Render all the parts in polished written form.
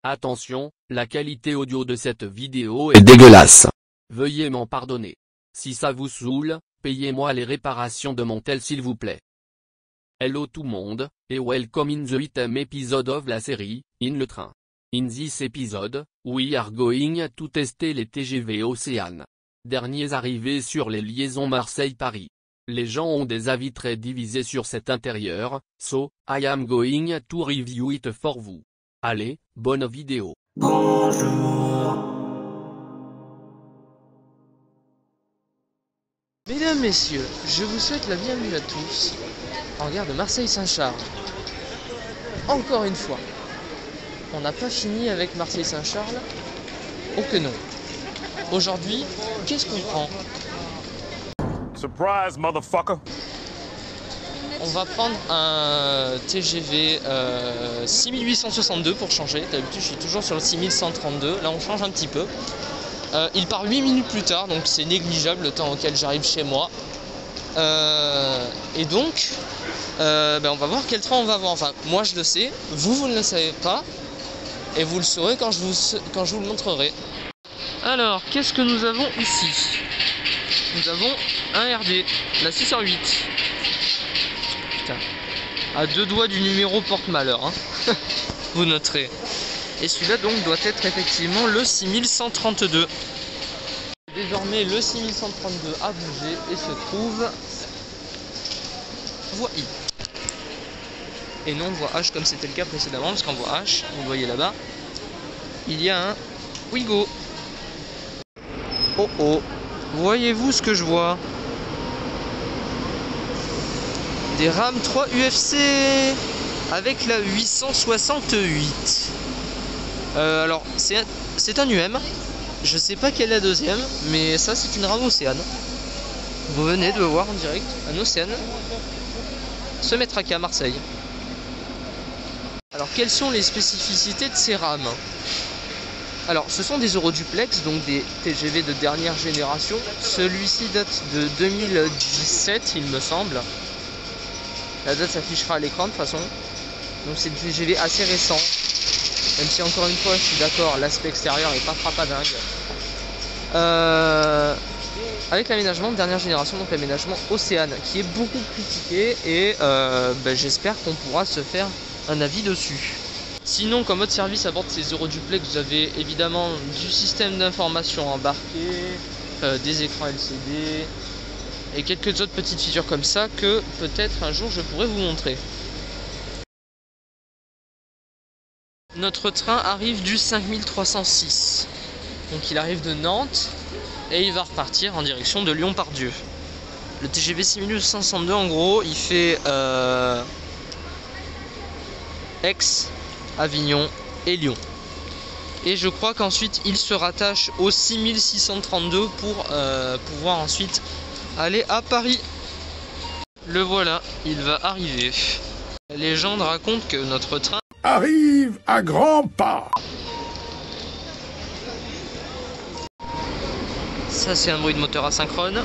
Attention, la qualité audio de cette vidéo est dégueulasse. Veuillez m'en pardonner. Si ça vous saoule, payez-moi les réparations de mon tel s'il vous plaît. Hello tout monde, et welcome in the 8th episode of la série, In le train. In this episode, we are going to tester les TGV Océane. Derniers arrivés sur les liaisons Marseille-Paris. Les gens ont des avis très divisés sur cet intérieur, so, I am going to review it for vous. Allez, bonne vidéo. Bonjour. Mesdames, Messieurs, je vous souhaite la bienvenue à tous en gare de Marseille-Saint-Charles. Encore une fois, on n'a pas fini avec Marseille-Saint-Charles. Oh que non. Aujourd'hui, qu'est-ce qu'on prend? Surprise, motherfucker. On va prendre un TGV 6862 pour changer. D'habitude, je suis toujours sur le 6132. Là, on change un petit peu. Il part 8 minutes plus tard, donc c'est négligeable le temps auquel j'arrive chez moi. Et donc, on va voir quel train on va voir. Enfin, moi je le sais, vous ne le savez pas. Et vous le saurez quand je vous le montrerai. Alors, qu'est-ce que nous avons ici? Nous avons un RD, la 6h08. Putain, à deux doigts du numéro porte-malheur, hein. Vous noterez. Et celui-là donc doit être effectivement le 6132. Désormais le 6132 a bougé et se trouve voie I. Et non voie H comme c'était le cas précédemment, parce qu'en voie H, vous le voyez là-bas, il y a un Ouigo. Oh oh, voyez-vous ce que je vois? Des RAM 3 UFC avec la 868. Alors c'est un UM. Je sais pas quelle est la deuxième, mais ça c'est une rame Océane. Vous venez de le voir en direct, un Océane se mettra à Marseille. Alors quelles sont les spécificités de ces rames? Alors ce sont des Euroduplex, donc des TGV de dernière génération. Celui-ci date de 2017 il me semble. La date s'affichera à l'écran de toute façon. Donc c'est des TGV assez récents. Même si encore une fois je suis d'accord, l'aspect extérieur n'est pas frappadingue. Avec l'aménagement de dernière génération, donc l'aménagement Océane, qui est beaucoup critiqué et j'espère qu'on pourra se faire un avis dessus. Sinon, comme autre service à bord de ces Euroduplex, vous avez évidemment du système d'information embarqué, des écrans LCD et quelques autres petites features comme ça que peut-être un jour je pourrais vous montrer. Notre train arrive du 5306. Donc il arrive de Nantes et il va repartir en direction de Lyon-Part-Dieu. Le TGV 6562 en gros il fait Aix, Avignon et Lyon. Et je crois qu'ensuite il se rattache au 6632 pour pouvoir ensuite aller à Paris. Le voilà, il va arriver. La légende raconte que notre train Arrive à grands pas. Ça c'est un bruit de moteur asynchrone.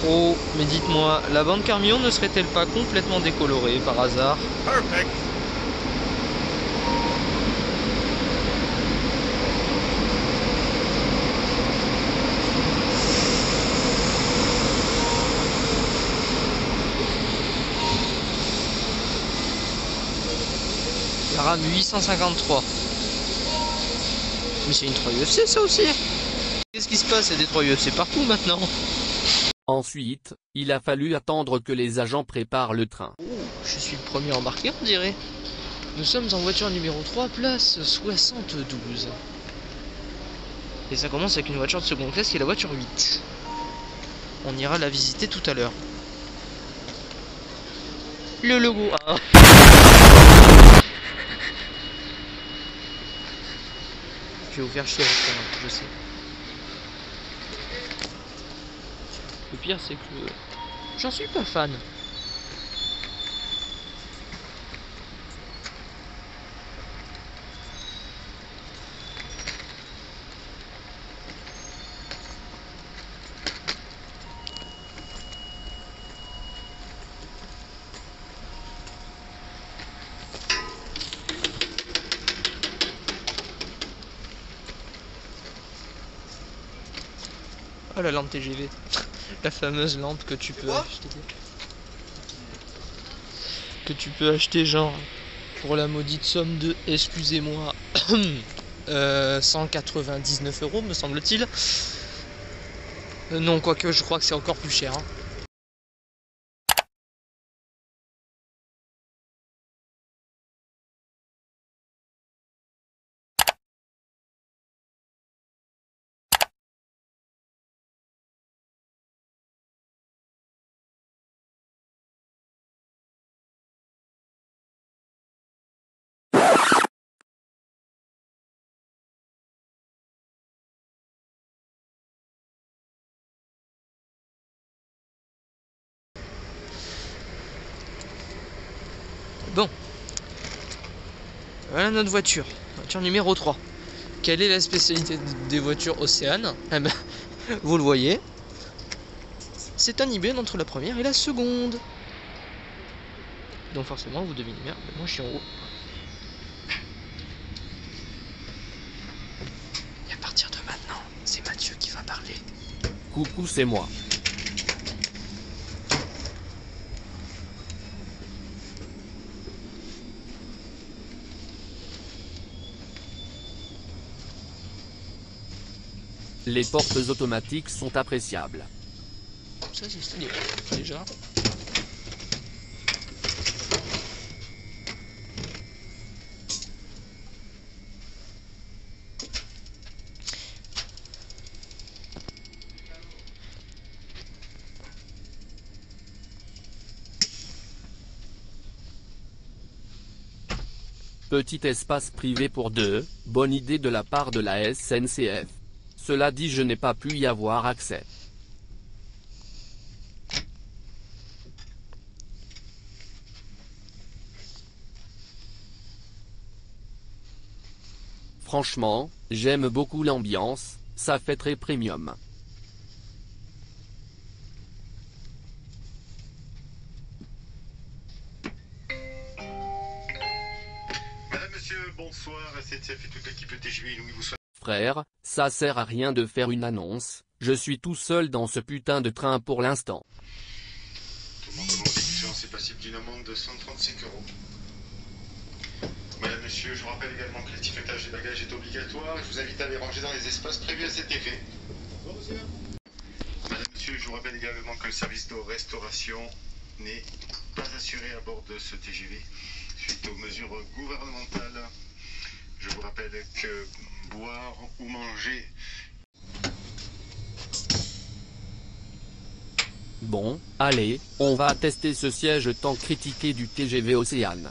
Oh, mais dites-moi, la bande Carmillon ne serait-elle pas complètement décolorée par hasard? Perfect. La rame 853. Mais c'est une 3 UFC ça aussi. Qu'est-ce qui se passe? Il y a des 3 UFC partout maintenant. Ensuite, il a fallu attendre que les agents préparent le train. Oh, je suis le premier embarqué on dirait. Nous sommes en voiture numéro 3, place 72. Et ça commence avec une voiture de seconde classe qui est la voiture 8. On ira la visiter tout à l'heure. Le logo. Ah. Je vais vous faire chier avec ça, je sais. Le pire c'est que j'en suis pas fan. Oh la lampe TGV. La fameuse lampe que tu peux acheter. Que tu peux acheter genre pour la maudite somme de, excusez-moi, 199 € me semble-t-il. Non, quoique je crois que c'est encore plus cher. Hein. Bon. Voilà notre voiture. Voiture numéro 3. Quelle est la spécialité des voitures Océane? Eh ben, vous le voyez. C'est un hybride entre la première et la seconde. Donc forcément, vous devinez bien, moi je suis en haut. Et à partir de maintenant, c'est Mathieu qui va parler. Coucou, c'est moi. Les portes automatiques sont appréciables. Ça c'est stylé, déjà. Petit espace privé pour deux, bonne idée de la part de la SNCF. Cela dit, je n'ai pas pu y avoir accès. Franchement, j'aime beaucoup l'ambiance, ça fait très premium. Madame, monsieur, bonsoir, SNCF et toute l'équipe TGV, Louis vous souhaite. Frère, ça sert à rien de faire une annonce, je suis tout seul dans ce putain de train pour l'instant. Tout le monde demande l'exécution, c'est passible d'une amende de 135 €. Madame, monsieur, je vous rappelle également que l'étiquetage des bagages est obligatoire. Je vous invite à les ranger dans les espaces prévus à cet effet. Bonjour, monsieur. Madame, monsieur, je vous rappelle également que le service de restauration n'est pas assuré à bord de ce TGV suite aux mesures gouvernementales. Je vous rappelle que boire ou manger. Bon, allez, on va tester ce siège tant critiqué du TGV Océane.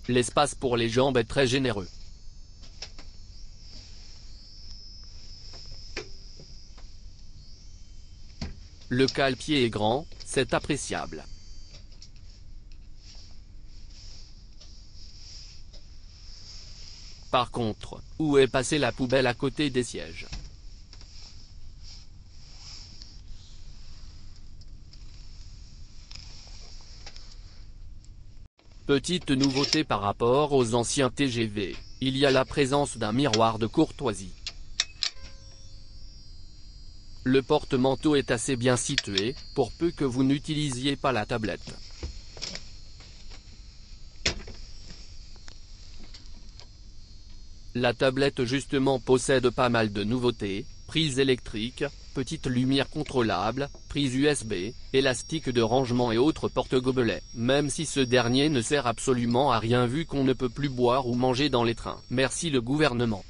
L'espace pour les jambes est très généreux. Le cale-pied est grand, c'est appréciable. Par contre, où est passée la poubelle à côté des sièges? Petite nouveauté par rapport aux anciens TGV, il y a la présence d'un miroir de courtoisie. Le porte-manteau est assez bien situé, pour peu que vous n'utilisiez pas la tablette. La tablette justement possède pas mal de nouveautés, prise électrique, petite lumière contrôlable, prise USB, élastique de rangement et autres porte-gobelets, même si ce dernier ne sert absolument à rien vu qu'on ne peut plus boire ou manger dans les trains. Merci le gouvernement.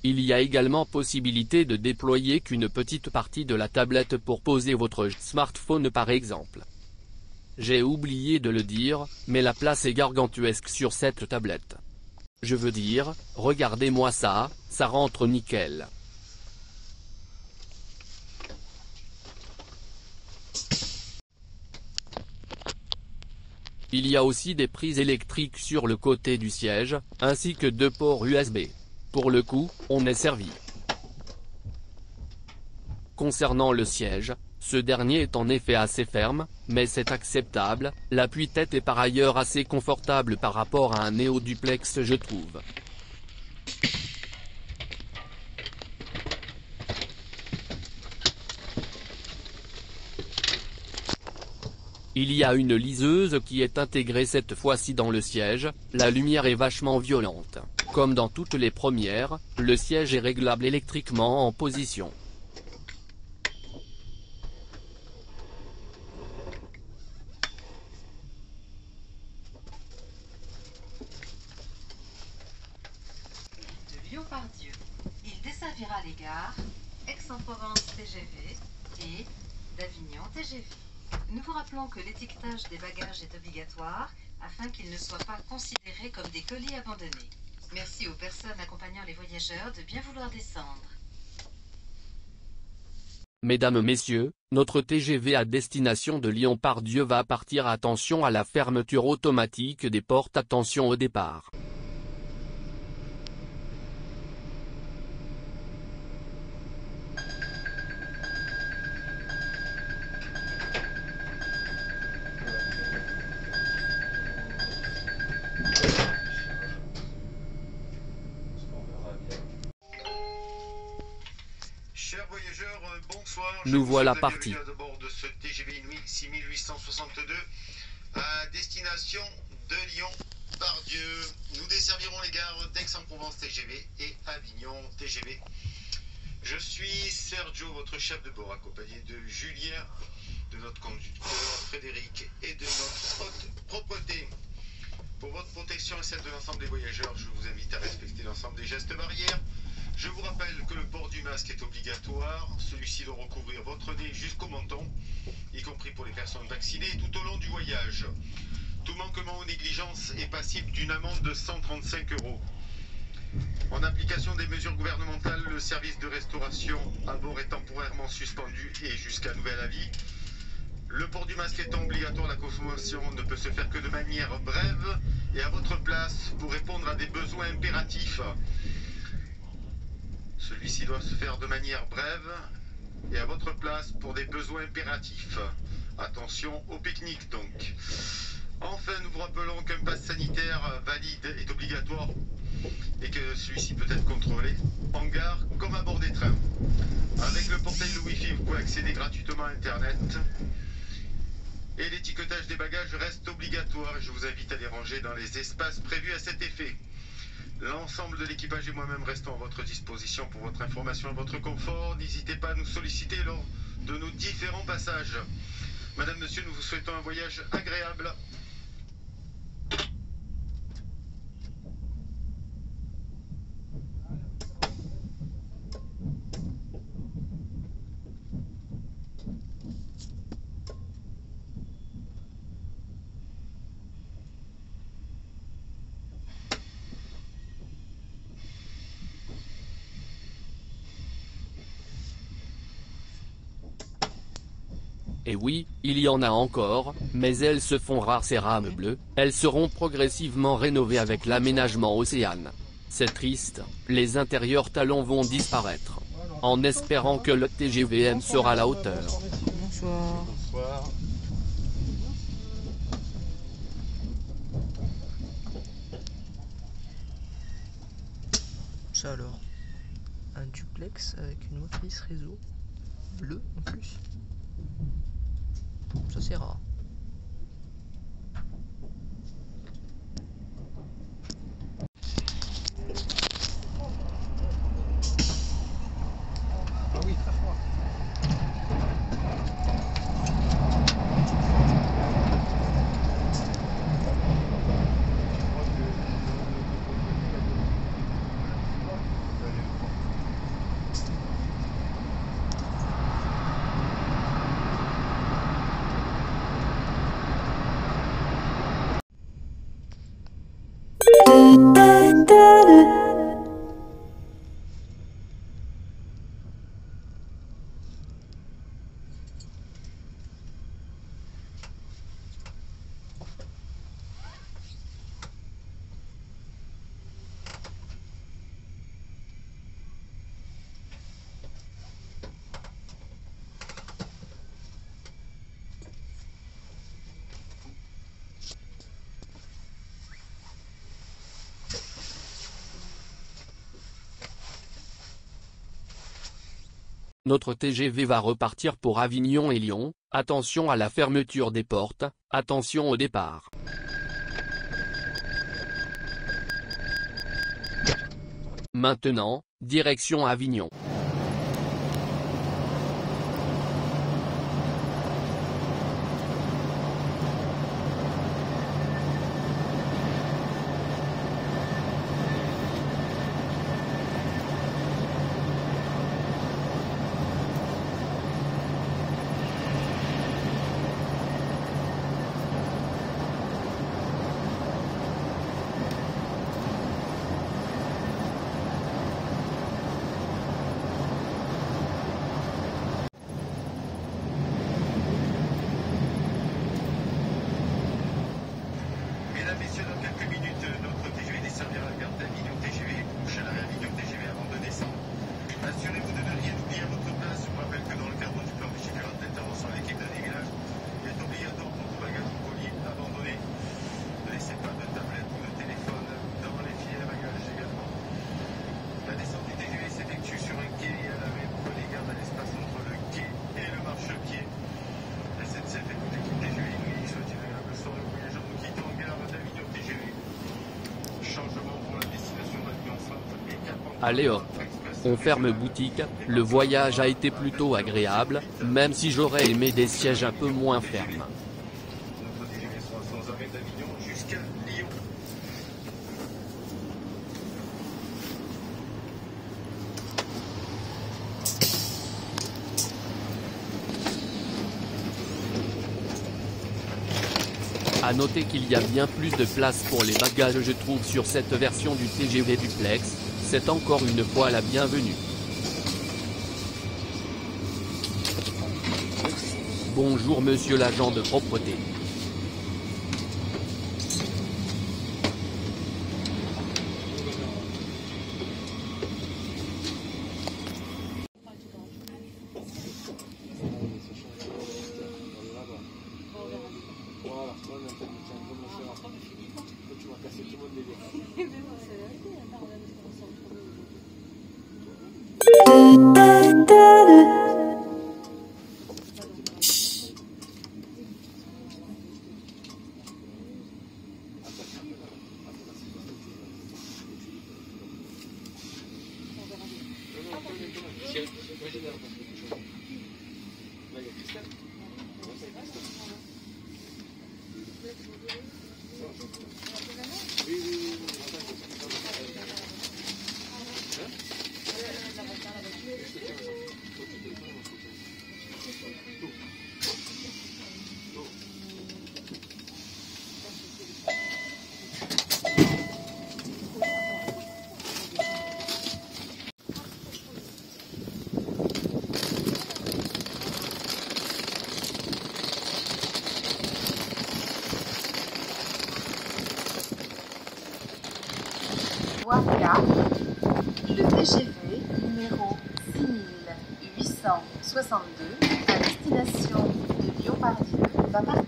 Il y a également possibilité de déployer qu'une petite partie de la tablette pour poser votre smartphone par exemple. J'ai oublié de le dire, mais la place est gargantuesque sur cette tablette. Je veux dire, regardez-moi ça, ça rentre nickel. Il y a aussi des prises électriques sur le côté du siège, ainsi que 2 ports USB. Pour le coup, on est servi. Concernant le siège, ce dernier est en effet assez ferme, mais c'est acceptable. L'appui-tête est par ailleurs assez confortable par rapport à un néo-duplex je trouve. Il y a une liseuse qui est intégrée cette fois-ci dans le siège, la lumière est vachement violente. Comme dans toutes les premières, le siège est réglable électriquement en position. De Lyon-Pardieu, il desservira les gares Aix-en-Provence TGV et d'Avignon TGV. Nous vous rappelons que l'étiquetage des bagages est obligatoire afin qu'ils ne soient pas considérés comme des colis abandonnés. Merci aux personnes accompagnant les voyageurs de bien vouloir descendre. Mesdames, Messieurs, notre TGV à destination de Lyon-Pardieu va partir. Attention à la fermeture automatique des portes. Attention au départ. Chers voyageurs, bonsoir. Nous voilà partis. partis. À bord de ce TGV Nuit 6862 à destination de Lyon-Pardieu. Nous desservirons les gares d'Aix-en-Provence TGV et Avignon TGV. Je suis Sergio, votre chef de bord, accompagné de Julien, de notre conducteur Frédéric et de notre haute propreté. Pour votre protection et celle de l'ensemble des voyageurs, je vous invite à respecter l'ensemble des gestes barrières. Je vous rappelle que le port du masque est obligatoire. Celui-ci doit recouvrir votre nez jusqu'au menton, y compris pour les personnes vaccinées, tout au long du voyage. Tout manquement ou négligence est passible d'une amende de 135 €. En application des mesures gouvernementales, le service de restauration à bord est temporairement suspendu et jusqu'à nouvel avis. Le port du masque étant obligatoire, la consommation ne peut se faire que de manière brève et à votre place pour répondre à des besoins impératifs. Celui-ci doit se faire de manière brève et à votre place pour des besoins impératifs. Attention au pique-nique donc. Enfin, nous vous rappelons qu'un pass sanitaire valide est obligatoire et que celui-ci peut être contrôlé en gare comme à bord des trains. Avec le portail de Wi-Fi, vous pouvez accéder gratuitement à Internet. Et l'étiquetage des bagages reste obligatoire. Je vous invite à les ranger dans les espaces prévus à cet effet. L'ensemble de l'équipage et moi-même restons à votre disposition pour votre information et votre confort. N'hésitez pas à nous solliciter lors de nos différents passages. Madame, Monsieur, nous vous souhaitons un voyage agréable. Et oui, il y en a encore, mais elles se font rares ces rames bleues. Elles seront progressivement rénovées avec l'aménagement Océane. C'est triste, les intérieurs talons vont disparaître. En espérant que le TGVM sera à la hauteur. Bonsoir. Bonsoir. Ça alors, un duplex avec une motrice réseau bleue en plus. Ça c'est rare. Ah oui, très froid. Notre TGV va repartir pour Avignon et Lyon, attention à la fermeture des portes, attention au départ. Maintenant, direction Avignon. Mesdames, Messieurs, dans quelques minutes, notre TGV desservira la gare d'Avignon TGV et bouche à l'arrêt Avignon TGV avant de descendre. Assurez-vous de ne rien oublier à votre place. Je vous rappelle que dans le cadre du plan de vigilance d'intervention à l'équipe de réglage, il est obligatoire pour tout bagage ou colis abandonné. Ne laissez pas de tablette ou de téléphone dans les filets à bagages également. La descente du TGV s'effectue sur un quai et à l'arrêt. Prenez garde à l'espace entre le quai et le marchepied. La SNCF et toute l'équipe TGV nous souhaite une agréable soirée aux voyageurs. Nous quittons gare d'Avignon TGV. Changement pour la destination d'Avignon Centre et Cap. Allez hop, on ferme boutique. Le voyage a été plutôt agréable, même si j'aurais aimé des sièges un peu moins fermes. Notre TGV sera sans arrêt d'Avignon jusqu'à Lyon. A noter qu'il y a bien plus de place pour les bagages je trouve sur cette version du TGV Duplex, c'est encore une fois la bienvenue. Bonjour monsieur l'agent de propreté. Voie 4, le TGV numéro 6862 à destination de Lyon-Pardieu va partir.